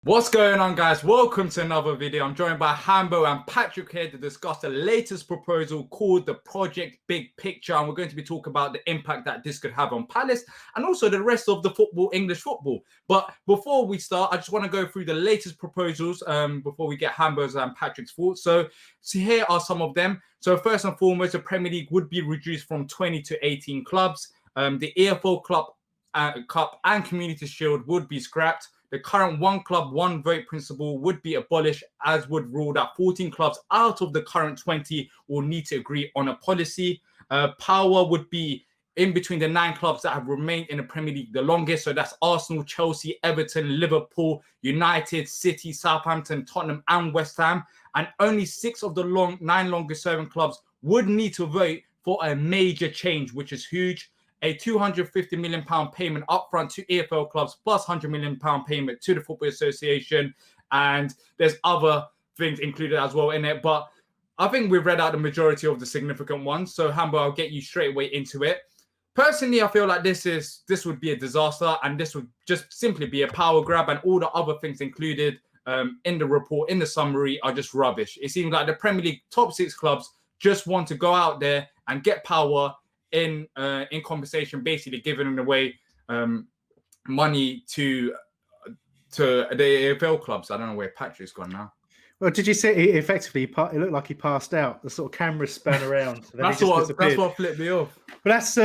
What's going on, guys? Welcome to another video. I'm joined by Hambo and Patrick here to discuss the latest proposal called the Project Big Picture. And we're going to be talking about the impact that this could have on Palace and also the rest of the English football. But before we start, I just want to go through the latest proposals before we get Hambo's and Patrick's thoughts. So here are some of them. So first and foremost, the Premier League would be reduced from 20 to 18 clubs. The EFL Cup and Community Shield would be scrapped. The current one club, one vote principle would be abolished, as would rule that 14 clubs out of the current 20 will need to agree on a policy. Power would be in between the 9 clubs that have remained in the Premier League the longest. So that's Arsenal, Chelsea, Everton, Liverpool, United, City, Southampton, Tottenham, and West Ham. And only 6 of the 9 longest serving clubs would need to vote for a major change, which is huge. A £250 million payment upfront to EFL clubs plus £100 million payment to the Football Association. And there's other things included as well in it. But I think we've read out the majority of the significant ones. So, Hambo, I'll get you straight away into it. Personally, I feel like this would be a disaster, and this would just simply be a power grab, and all the other things included in the report, in the summary, are just rubbish. It seems like the Premier League top 6 clubs just want to go out there and get power in compensation, basically giving away money to the AFL clubs. I don't know where Patrick's gone now. Well, did you see it effectively? It looked like he passed out. The sort of camera span around. That's what flipped me off. But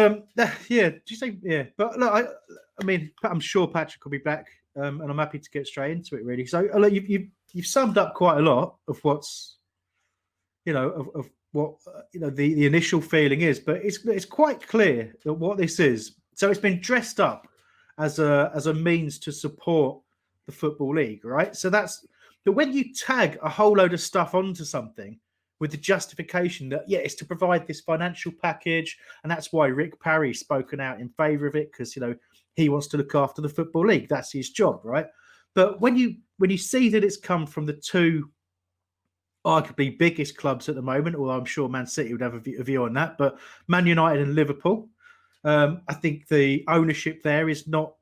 yeah. Did you say yeah? But look, I mean, I'm sure Patrick will be back, and I'm happy to get straight into it. Really. So look, you've summed up quite a lot of what's, of what the initial feeling is, but it's quite clear that what this is. So it's been dressed up as a means to support the Football League, right? So but when you tag a whole load of stuff onto something with the justification that it's to provide this financial package, and that's why Rick Parry's spoken out in favour of it, because he wants to look after the Football League. That's his job, right? But when you see that it's come from the two arguably biggest clubs at the moment, although I'm sure Man City would have a view on that, but Man United and Liverpool, I think the ownership there is not,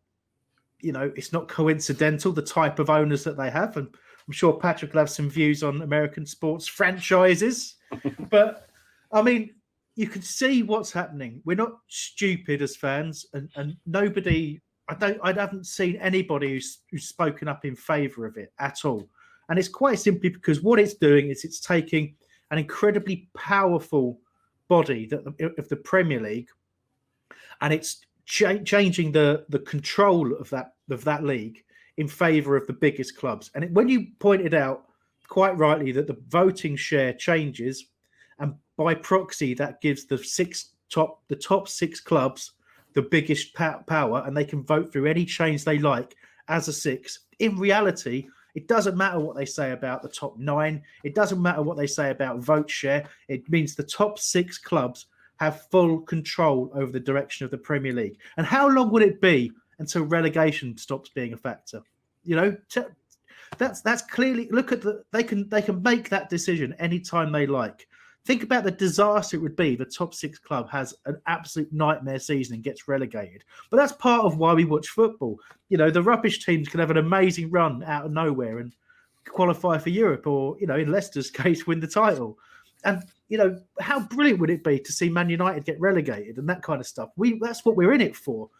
it's not coincidental, the type of owners that they have. And I'm sure Patrick will have some views on American sports franchises. But, I mean, you can see what's happening. We're not stupid as fans, and nobody, I haven't seen anybody who's spoken up in favour of it at all. And it's quite simply because what it's doing is it's taking an incredibly powerful body of the Premier League, and it's changing the control of that league in favour of the biggest clubs. And when you pointed out quite rightly that the voting share changes, and by proxy that gives the top 6 clubs the biggest power, and they can vote through any change they like as a 6. In reality, it doesn't matter what they say about the top 9. It doesn't matter what they say about vote share. It means the top 6 clubs have full control over the direction of the Premier League. And how long would it be until relegation stops being a factor? That's clearly, look at they can make that decision anytime they like. Think about the disaster it would be if the top 6 club has an absolute nightmare season and gets relegated. But that's part of why we watch football. The rubbish teams can have an amazing run out of nowhere and qualify for Europe, or, in Leicester's case, win the title. And, how brilliant would it be to see Man United get relegated and that kind of stuff? That's what we're in it for.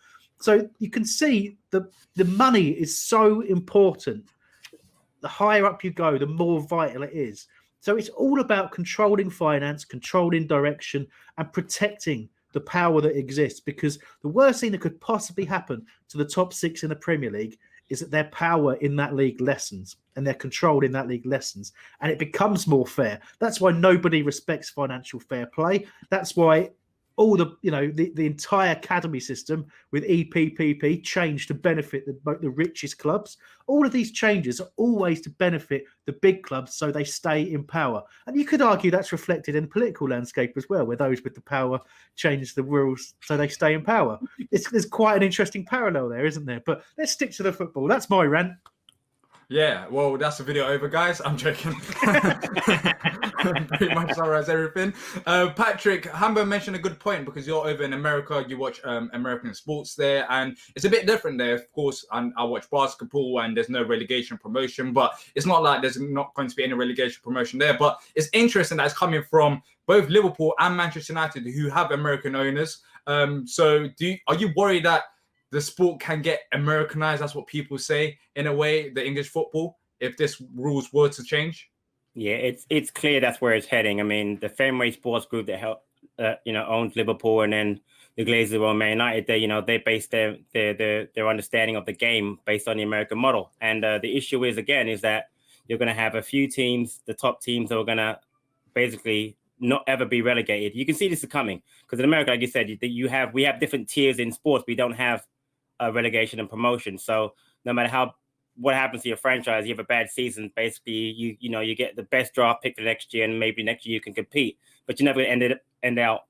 So you can see the money is so important. The higher up you go, the more vital it is. So it's all about controlling finance, controlling direction, and protecting the power that exists, because the worst thing that could possibly happen to the top 6 in the Premier League is that their power in that league lessens and their control in that league lessens, and it becomes more fair. That's why nobody respects financial fair play. That's why all the entire academy system with EPPP changed to benefit the richest clubs. All of these changes are always to benefit the big clubs, so they stay in power. And you could argue that's reflected in the political landscape as well, where those with the power change the rules so they stay in power. There's quite an interesting parallel there, isn't there? But let's stick to the football. That's my rant. Yeah, well, that's the video over, guys. I'm joking. Pretty much summarize everything. Patrick, Hambo mentioned a good point because you're over in America. You watch American sports there, and it's a bit different there, of course. And I watch basketball, and there's no relegation promotion, but it's not like there's not going to be any relegation promotion there. But it's interesting that it's coming from both Liverpool and Manchester United, who have American owners. So, are you worried that the sport can get Americanized? That's what people say, in a way, the English football, if this rules were to change? Yeah, it's clear that's where it's heading. I mean, the Fenway Sports Group that owns Liverpool, and then the Glazers own Man United. They base their understanding of the game based on the American model. And the issue is that you're going to have a few teams, the top teams, that are going to basically not ever be relegated. You can see this is coming because in America, like you said, we have different tiers in sports. We don't have relegation and promotion. So no matter what happens to your franchise, you have a bad season, basically you get the best draft pick for next year, and maybe next year you can compete, but you're never going to end out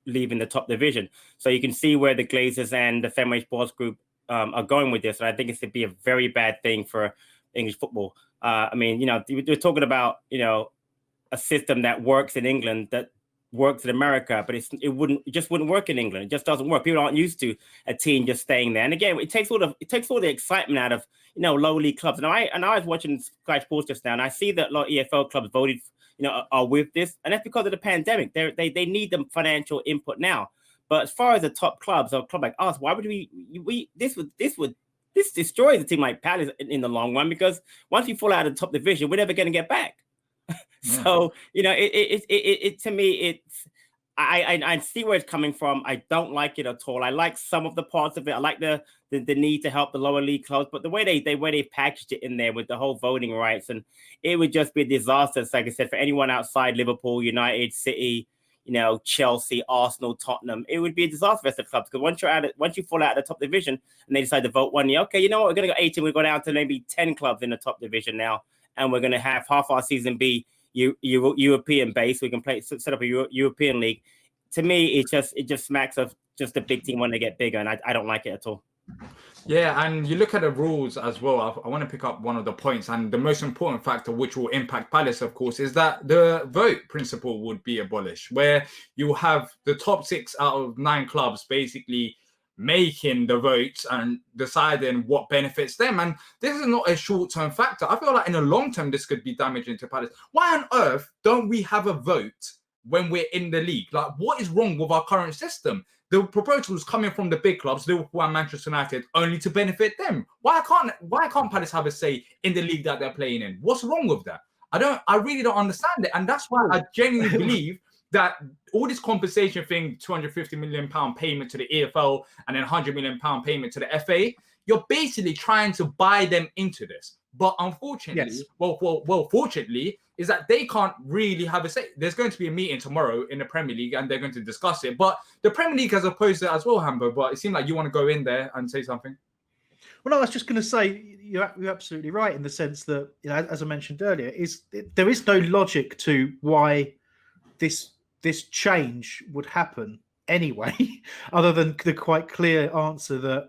leaving the top division. So you can see where the Glazers and the Fenway Sports Group are going with this, and I think it's to be a very bad thing for English football. I mean, we're talking about a system that works in England, that works in America, but it just wouldn't work in England. It just doesn't work. People aren't used to a team just staying there. And again, it takes all the excitement out of low league clubs. And I was watching Sky Sports just now, and I see that a lot of EFL clubs voted are with this, and that's because of the pandemic. They need the financial input now. But as far as the top clubs, or a club like us, why would this destroys a team like Palace in the long run, because once we fall out of the top division, we're never going to get back. So to me, I see where it's coming from. I don't like it at all. I like some of the parts of it. I like the need to help the lower league clubs, but the way they packaged it in there with the whole voting rights, and it would just be a disaster. Like I said, for anyone outside Liverpool, United, City, Chelsea, Arsenal, Tottenham, it would be a disaster for the clubs, because once you fall out of the top division and they decide to vote 1 year, okay, you know what, we're going to go 18, we'll go down to maybe 10 clubs in the top division now, and we're going to have half our season be European based. We can set up a European league. To me, it just smacks of just a big team when they get bigger, and I don't like it at all. Yeah, and you look at the rules as well. I want to pick up one of the points, and the most important factor, which will impact Palace, of course, is that the vote principle would be abolished, where you have the top 6 out of 9 clubs basically making the votes and deciding what benefits them. And this is not a short-term factor. I feel like in the long term, this could be damaging to Palace. Why on earth don't we have a vote when we're in the league? Like, what is wrong with our current system? The proposals coming from the big clubs, Liverpool and Manchester United, only to benefit them. Why can't Palace have a say in the league that they're playing in? What's wrong with that? I really don't understand it. And that's why I genuinely believe that all this compensation thing, £250 million payment to the EFL and then £100 million payment to the FA, you're basically trying to buy them into this. But unfortunately, Yes. fortunately, is that they can't really have a say. There's going to be a meeting tomorrow in the Premier League, and they're going to discuss it. But the Premier League has opposed it as well, Hambo. But it seemed like you want to go in there and say something. Well, no, I was just going to say you're absolutely right in the sense that, as I mentioned earlier, there is no logic to why this change would happen anyway, other than the quite clear answer that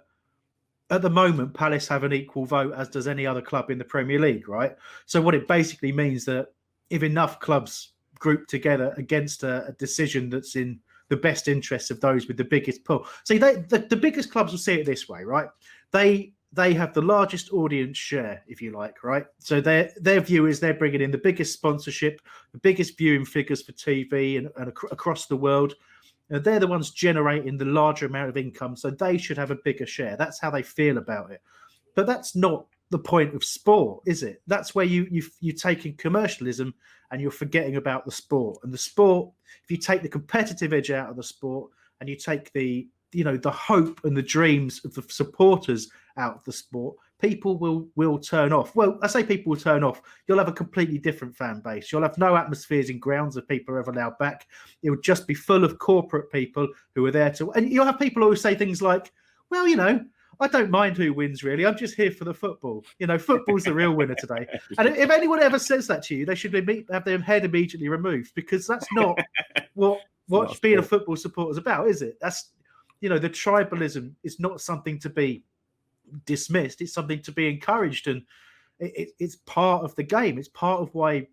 at the moment Palace have an equal vote as does any other club in the Premier League, right? So what it basically means that if enough clubs group together against a decision that's in the best interests of those with the biggest pull. See, the biggest clubs will see it this way, right? They have the largest audience share, if you like, right? So their view is they're bringing in the biggest sponsorship, the biggest viewing figures for TV and across the world. And they're the ones generating the larger amount of income, so they should have a bigger share. That's how they feel about it. But that's not the point of sport, is it? That's where you're taking commercialism and you're forgetting about the sport. And the sport, if you take the competitive edge out of the sport and you take the hope and the dreams of the supporters out of the sport, people will turn off. Well, I say people will turn off. You'll have a completely different fan base. You'll have no atmospheres in grounds that people are ever allowed back. It would just be full of corporate people who are there to... And you'll have people who say things like, well, I don't mind who wins, really. I'm just here for the football. Football's the real winner today. And if anyone ever says that to you, they should have their head immediately removed, because that's not what being a football supporter is about, is it? That's... the tribalism is not something to be dismissed. It's something to be encouraged. And It's part of the game. It's part of why,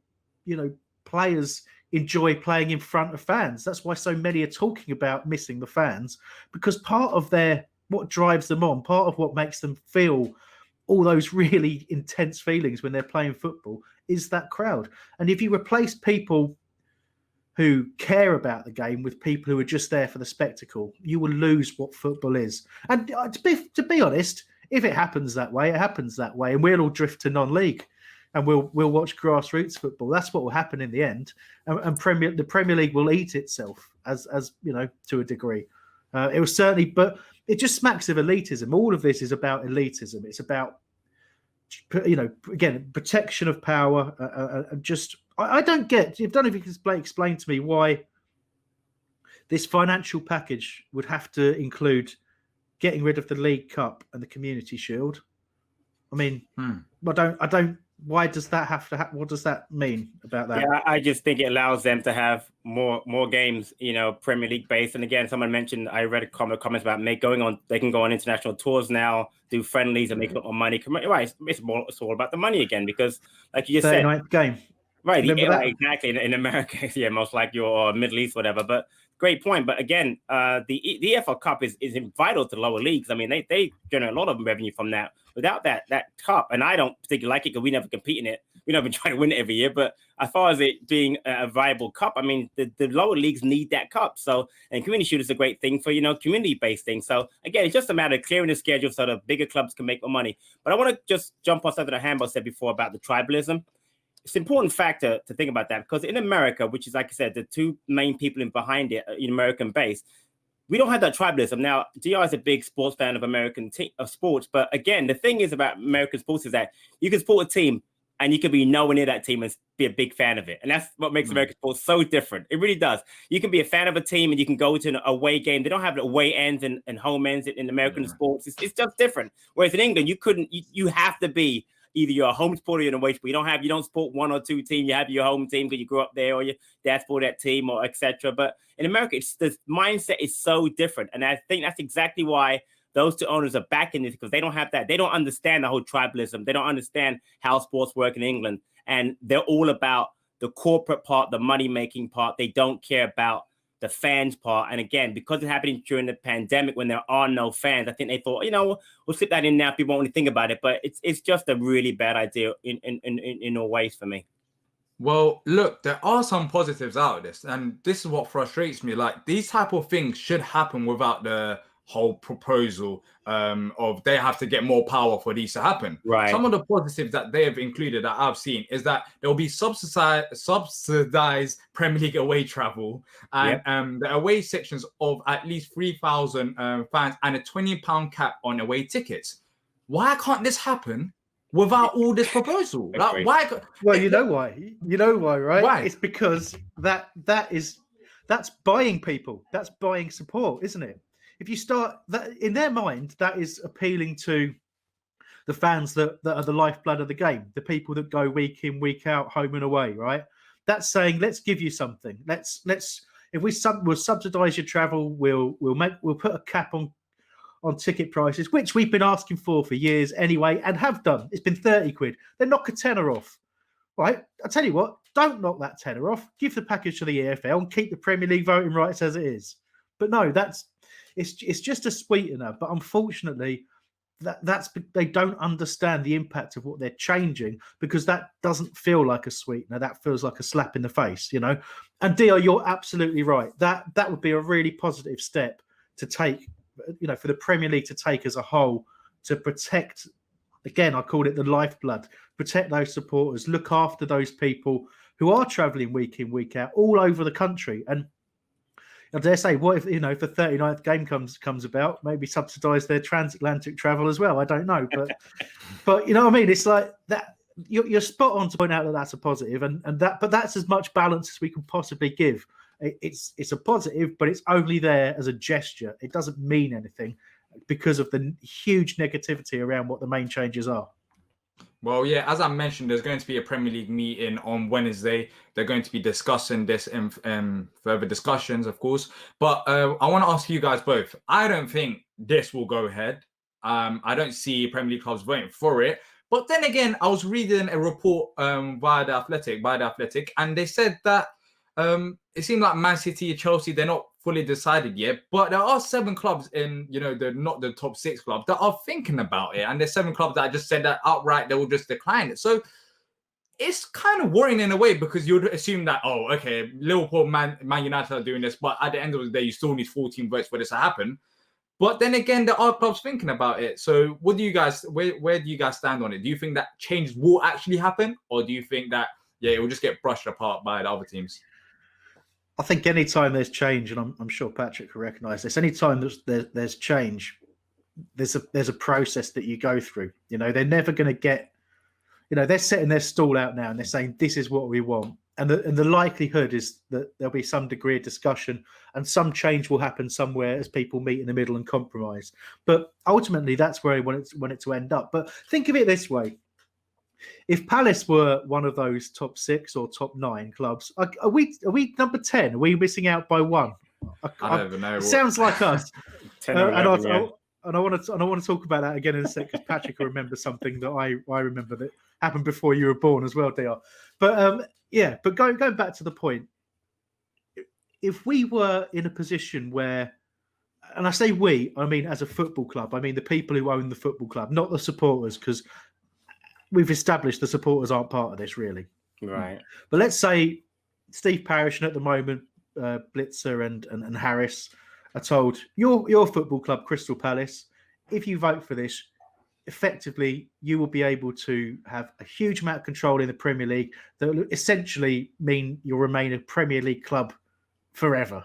players enjoy playing in front of fans. That's why so many are talking about missing the fans, because part of what drives them on, part of what makes them feel all those really intense feelings when they're playing football is that crowd. And if you replace people who care about the game with people who are just there for the spectacle, you will lose what football is. And to be honest, if it happens that way, it happens that way, and we'll all drift to non-league, and we'll watch grassroots football. That's what will happen in the end, and the Premier League will eat itself as to a degree. It was certainly, but it just smacks of elitism. All of this is about elitism. It's about again, protection of power, and just I don't get. I don't know if you can explain to me why this financial package would have to include getting rid of the League Cup and the Community Shield. I mean, I don't. Why does that have to happen? What does that mean about that? Yeah, I just think it allows them to have more games, Premier League based. And again, someone mentioned, I read a comments about they can go on international tours now, do friendlies and make a lot more money. Right, it's all about the money again, because like you just said, 39th game. Right, exactly. In America, yeah, most like your Middle East, whatever. But great point. But again, the EFL Cup is vital to lower leagues. I mean, they generate a lot of revenue from that. Without that cup, and I don't particularly like it because we never compete in it. We never try to win it every year. But as far as it being a viable cup, I mean, the lower leagues need that cup. So, and Community Shield is a great thing for community-based things. So again, it's just a matter of clearing the schedule so the bigger clubs can make more money. But I want to just jump on something that Hambo said before about the tribalism. It's an important factor to think about that, because in America, which is, like I said, the two main people behind it in American base, we don't have that tribalism. Now, Diyar is a big sports fan of American sports, but again, the thing is about American sports is that you can support a team and you can be nowhere near that team and be a big fan of it. And that's what makes American sports so different. It really does. You can be a fan of a team and you can go to an away game. They don't have away ends and home ends in American sports. It's just different. Whereas in England, you have to be either you're a home supporter or you're an away supporter. You don't support one or two teams. You have your home team because you grew up there, or your dad supported that team, or etc. But in America, the mindset is so different, and I think that's exactly why those two owners are backing this, because they don't have that. They don't understand the whole tribalism. They don't understand how sports work in England, and they're all about the corporate part, the money making part. They don't care about the fans part. And again, because it's happening during the pandemic when there are no fans, I think they thought, we'll slip that in now. People won't really think about it, but it's just a really bad idea in all ways for me. Well, look, there are some positives out of this, and this is what frustrates me. Like, these type of things should happen without the whole proposal of they have to get more power for these to happen. Right. Some of the positives that they have included that I've seen is that there will be subsidized Premier League away travel, and the away sections of at least 3,000 fans, and a £20 cap on away tickets. Why can't this happen without all this proposal? Like, why? Well, you know why. You know why, right? Why? It's because that's buying people. That's buying support, isn't it? If you start that in their mind, that is appealing to the fans that are the lifeblood of the game, the people that go week in, week out, home and away, right? That's saying, let's give you something. Let's if we'll subsidize your travel, we'll put a cap on ticket prices, which we've been asking for years anyway, and have done. It's been 30 quid. Then knock a tenner off, right? I tell you what, don't knock that tenner off. Give the package to the EFL and keep the Premier League voting rights as it is. But no, it's just a sweetener. But unfortunately, they don't understand the impact of what they're changing, because that doesn't feel like a sweetener. That feels like a slap in the face, And Diyar, you're absolutely right. That would be a really positive step to take, for the Premier League to take as a whole, to protect, again, I call it the lifeblood, protect those supporters, look after those people who are travelling week in, week out all over the country. And I dare say, what if, if the 39th game comes about, maybe subsidise their transatlantic travel as well? I don't know. But you know what I mean? It's like that. You're spot on to point out that that's a positive, but that's as much balance as we can possibly give. It's a positive, but it's only there as a gesture. It doesn't mean anything because of the huge negativity around what the main changes are. Well, yeah, as I mentioned, there's going to be a Premier League meeting on Wednesday. They're going to be discussing this in further discussions, of course. But I want to ask you guys both. I don't think this will go ahead. I don't see Premier League clubs voting for it. But then again, I was reading a report via the Athletic, and they said that it seemed like Man City, Chelsea, they're not fully decided yet. But there are 7 clubs in, they're not the top 6 clubs that are thinking about it, and there's 7 clubs that just said that outright they will just decline it. So it's kind of worrying in a way, because you'd assume that, oh, okay, Liverpool, Man United are doing this, but at the end of the day, you still need 14 votes for this to happen. But then again, there are clubs thinking about it. So what do you guys, where do you guys stand on it? Do you think that change will actually happen? Or do you think that, it will just get brushed apart by the other teams? I think any time there's change, and I'm sure Patrick will recognise this, any time there's change, there's a process that you go through. They're never going to get, they're setting their stall out now and they're saying, this is what we want. And the likelihood is that there'll be some degree of discussion and some change will happen somewhere as people meet in the middle and compromise. But ultimately, that's where I want it to end up. But think of it this way. If Palace were one of those top 6 or top 9 clubs, are we number 10? Are we missing out by 1? I don't even know. It sounds like us. 10 or 11, yeah. And I want to talk about that again in a sec, because Patrick will remember something that I remember that happened before you were born as well, Diyar. But but going back to the point, if we were in a position where, and I say we, I mean as a football club, I mean the people who own the football club, not the supporters, because we've established the supporters aren't part of this really. Right. But let's say Steve Parish and at the moment Blitzer and Harris are told, your football club, Crystal Palace, if you vote for this, effectively you will be able to have a huge amount of control in the Premier League that will essentially mean you'll remain a Premier League club forever.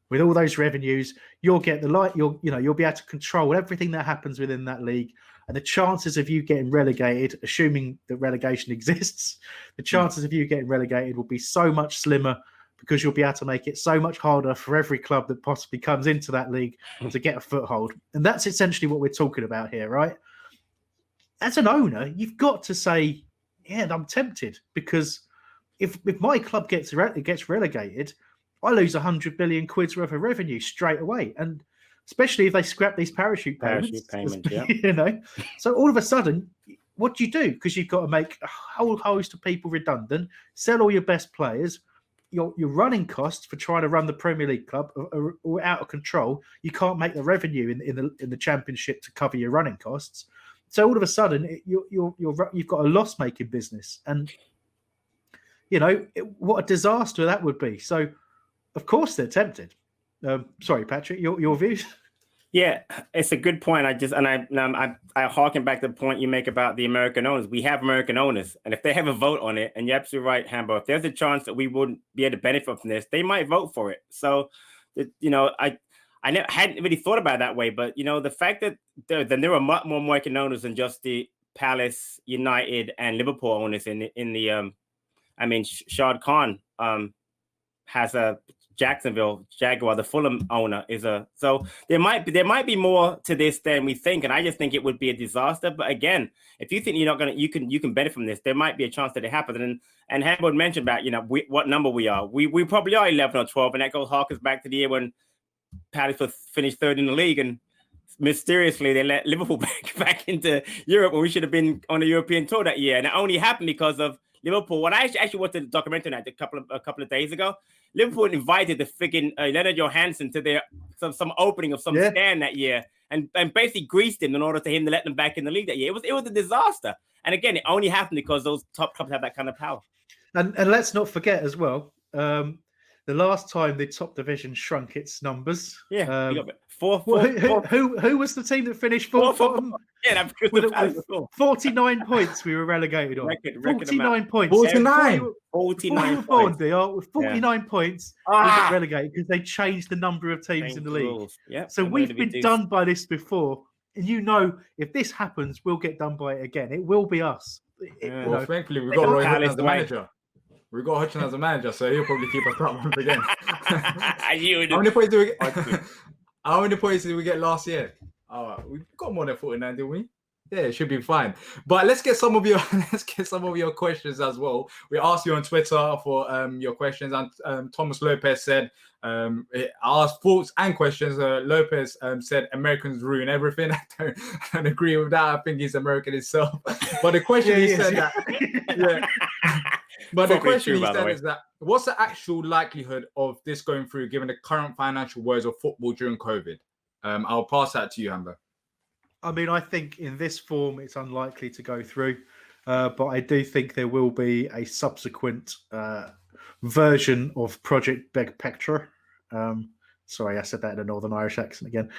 With all those revenues, you'll get you'll be able to control everything that happens within that league, and the chances of you getting relegated, assuming that relegation exists, the chances of you getting relegated will be so much slimmer, because you'll be able to make it so much harder for every club that possibly comes into that league to get a foothold. And that's essentially what we're talking about here, right? As an owner, you've got to say, yeah, I'm tempted, because if my club gets relegated, I lose 100 billion quid's worth of revenue straight away. And especially if they scrap these parachute payments, yeah. So all of a sudden, what do you do? Because you've got to make a whole host of people redundant, sell all your best players. Your running costs for trying to run the Premier League club are out of control. You can't make the revenue in the Championship to cover your running costs. So all of a sudden, you've got a loss-making business, and what a disaster that would be. So, of course, they're tempted. Sorry, Patrick, your views? Yeah, it's a good point. I harken back to the point you make about the American owners. We have American owners, and if they have a vote on it, and you're absolutely right, Hambo, if there's a chance that we wouldn't be able to benefit from this, they might vote for it. So, I hadn't really thought about it that way, but the fact that there are much more American owners than just the Palace, United, and Liverpool owners Shad Khan has a Jacksonville Jaguar, the Fulham owner so there might be more to this than we think, and I just think it would be a disaster. But again, if you think you're not gonna, you can benefit from this, there might be a chance that it happens. And Hamburg mentioned about what number we are. We probably are 11 or 12, and that harkens back to the year when Palace was finished 3rd in the league, and mysteriously they let Liverpool back into Europe when we should have been on a European tour that year, and it only happened because of Liverpool. When I actually watched the documentary on that a couple of days ago, Liverpool invited the friggin' Leonard Johansson to their some opening of some stand that year, and basically greased him in order for him to let them back in the league that year. It was a disaster, and again, it only happened because those top clubs have that kind of power. And let's not forget as well, the last time the top division shrunk its numbers. Yeah, who was the team that finished fourth? Yeah, with 49 points we were relegated on. Record 49 points. 49 points. They are with 49 points. We got relegated because they changed the number of teams in the league. Yep. So we've been done by this before. And if this happens, we'll get done by it again. It will be us. Well, thankfully, we've got Roy Hodgson as the manager. We've got Hodgson as a manager, so he'll probably keep us up once again. How many points did we get last year? We got more than 49, didn't we? Yeah, it should be fine. But let's get some of your questions as well. We asked you on Twitter for your questions, and Thomas Lopez said asked thoughts and questions. Lopez said Americans ruin everything. I don't agree with that. I think he's American himself. But the question he said that But the question he said is that what's the actual likelihood of this going through given the current financial woes of football during COVID? I'll pass that to you, Amber. I mean, I think in this form, it's unlikely to go through. But I do think there will be a subsequent version of Project Big Picture. Sorry, I said that in a Northern Irish accent again.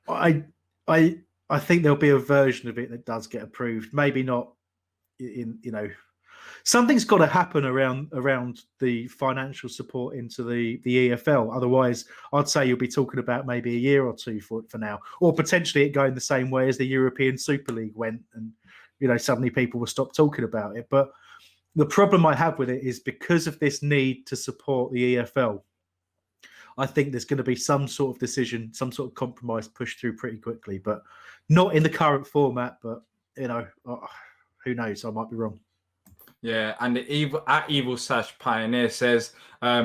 I think there'll be a version of it that does get approved. Maybe not in something's got to happen around the financial support into the EFL. Otherwise, I'd say you'll be talking about maybe a year or two for now, or potentially it going the same way as the European Super League went, and suddenly people will stop talking about it. But the problem I have with it is because of this need to support the EFL, I think there's going to be some sort of decision, some sort of compromise pushed through pretty quickly, but not in the current format. But who knows? I might be wrong. Yeah, and the Evil/Pioneer says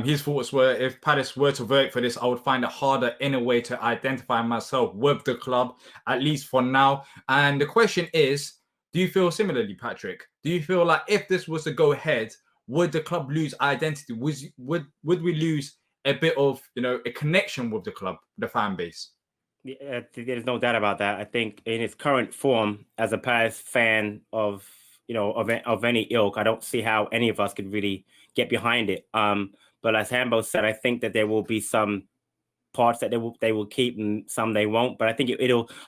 his thoughts were, if Palace were to vote for this, I would find it harder in a way to identify myself with the club, at least for now. And the question is, do you feel similarly, Patrick? Do you feel like if this was to go ahead, would the club lose identity? Would we lose a bit of a connection with the club, the fan base? Yeah, there's no doubt about that. I think in its current form, as a Palace fan of any ilk, I don't see how any of us could really get behind it. But as Hambo said, I think that there will be some parts that they will keep and some they won't. But I think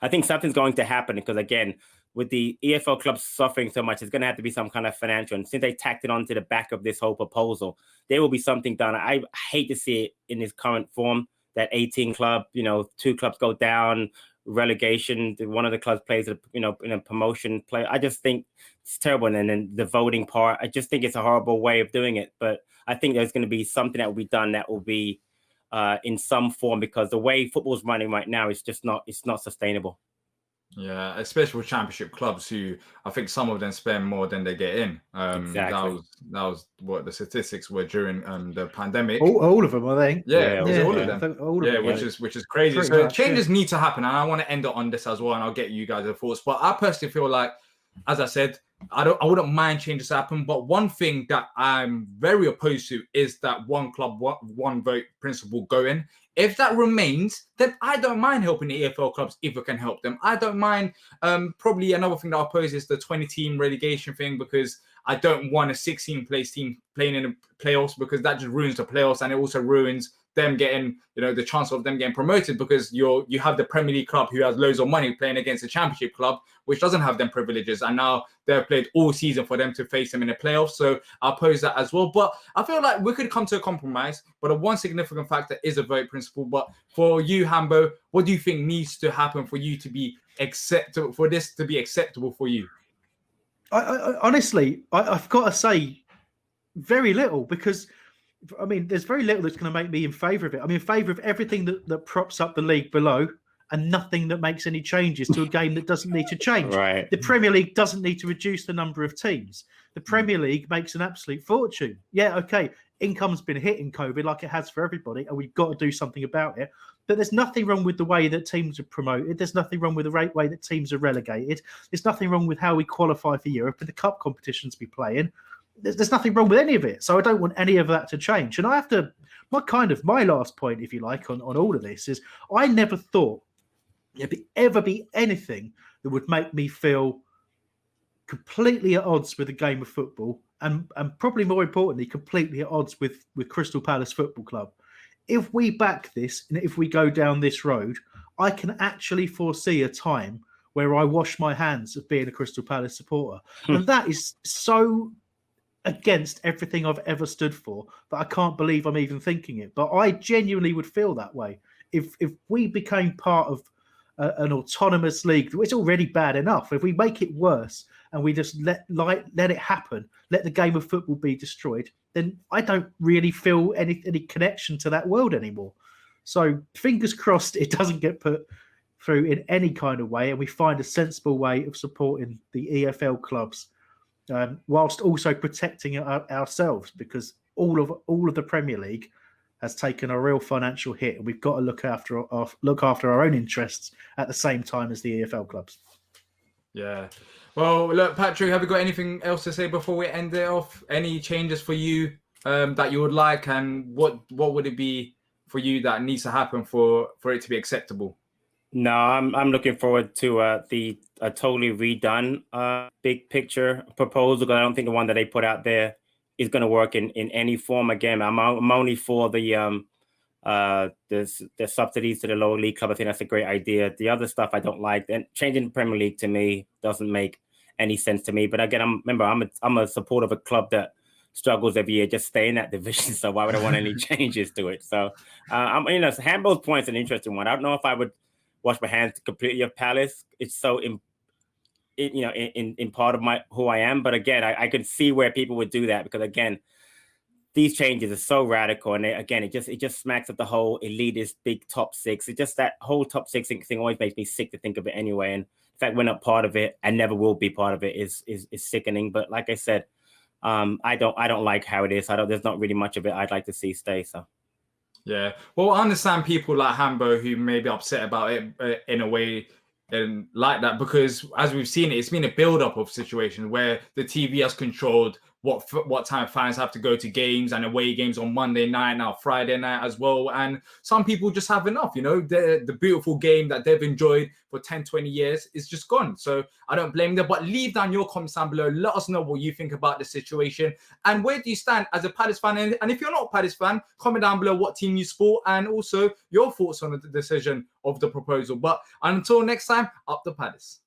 I think something's going to happen because, again, with the EFL clubs suffering so much, it's going to have to be some kind of financial. And since they tacked it onto the back of this whole proposal, there will be something done. I hate to see it in this current form, that 18 club, 2 clubs go down, relegation, one of the clubs plays in a promotion play. I just think it's terrible. And then the voting part, I just think it's a horrible way of doing it. But I think there's going to be something that will be done that will be in some form, because the way football's running right now is just not sustainable. Yeah, especially with championship clubs, who I think some of them spend more than they get in. Exactly. That was what the statistics were during the pandemic. All of them, I think. Yeah, all of them. All of them, which is crazy. Pretty So much, changes need to happen, and I want to end it on this as well, and I'll get you guys' thoughts. But I personally feel like, as I said, I wouldn't mind changes to happen. But one thing that I'm very opposed to is that one club, one vote principle going. If that remains, then I don't mind helping the EFL clubs if we can help them. I don't mind. Probably another thing that I oppose is the 20-team relegation thing, because I don't want a 16-place team playing in the playoffs, because that just ruins the playoffs, and it also ruins them getting, the chance of them getting promoted, because you have the Premier League club who has loads of money playing against the Championship club, which doesn't have them privileges, and now they've played all season for them to face them in the playoffs. So I oppose that as well. But I feel like we could come to a compromise. But the one significant factor is a vote principle. But for you, Hambo, what do you think needs to happen for you to be acceptable, for this to be acceptable for you? I honestly, I've got to say very little, because I mean, there's very little that's going to make me in favour of it. I'm in favour of everything that props up the league below, and nothing that makes any changes to a game that doesn't need to change. Right. The Premier League doesn't need to reduce the number of teams. The Premier League makes an absolute fortune. Yeah, okay, income's been hit in COVID like it has for everybody, and we've got to do something about it. But there's nothing wrong with the way that teams are promoted. There's nothing wrong with the way that teams are relegated. There's nothing wrong with how we qualify for Europe and the cup competitions we play in. There's nothing wrong with any of it. So I don't want any of that to change. And I have to, my last point, if you like, on all of this is, I never thought there'd ever be anything that would make me feel completely at odds with the game of football, and probably more importantly, completely at odds with Crystal Palace Football Club. If we back this and if we go down this road, I can actually foresee a time where I wash my hands of being a Crystal Palace supporter. And that is so against everything I've ever stood for that I can't believe I'm even thinking it. But I genuinely would feel that way if we became part of an autonomous league. It's already bad enough. If we make it worse and we just let it happen, let the game of football be destroyed, then I don't really feel any connection to that world anymore. So fingers crossed it doesn't get put through in any kind of way, and we find a sensible way of supporting the EFL clubs, whilst also protecting ourselves, because all of the Premier League has taken a real financial hit, and we've got to look after our own interests at the same time as the EFL clubs. Yeah. Well, look, Patrick, have you got anything else to say before we end it off? Any changes for you that you would like, and what would it be for you that needs to happen for it to be acceptable? No, I'm looking forward to a totally redone big picture proposal. I don't think the one that they put out there is going to work in any form. Again, I'm only for the subsidies to the lower league club. I think that's a great idea. The other stuff I don't like. And changing the Premier League to me doesn't make any sense to me. But again, I'm a supporter of a club that struggles every year. Just stay in that division. So why would I want any changes to it? So Handball's point's an interesting one. I don't know if I would wash my hands completely of Palace. It's so in part of who I am. But again, I can see where people would do that, because again, these changes are so radical, and it just smacks of the whole elitist big top six. It just, that whole top six thing always makes me sick to think of it anyway. And the fact we're not part of it and never will be part of it is sickening. But like I said, I don't like how it is. There's not really much of it I'd like to see stay. So. Yeah, well, I understand people like Hambo who may be upset about it in a way and like that, because as we've seen it's been a build-up of situations where the TV has controlled what time fans have to go to games and away games on Monday night, now Friday night as well. And some people just have enough, the beautiful game that they've enjoyed for 10, 20 years is just gone. So I don't blame them, but leave down your comments down below. Let us know what you think about the situation and where do you stand as a Palace fan. And if you're not a Palace fan, comment down below what team you support and also your thoughts on the decision of the proposal. But until next time, up the Palace.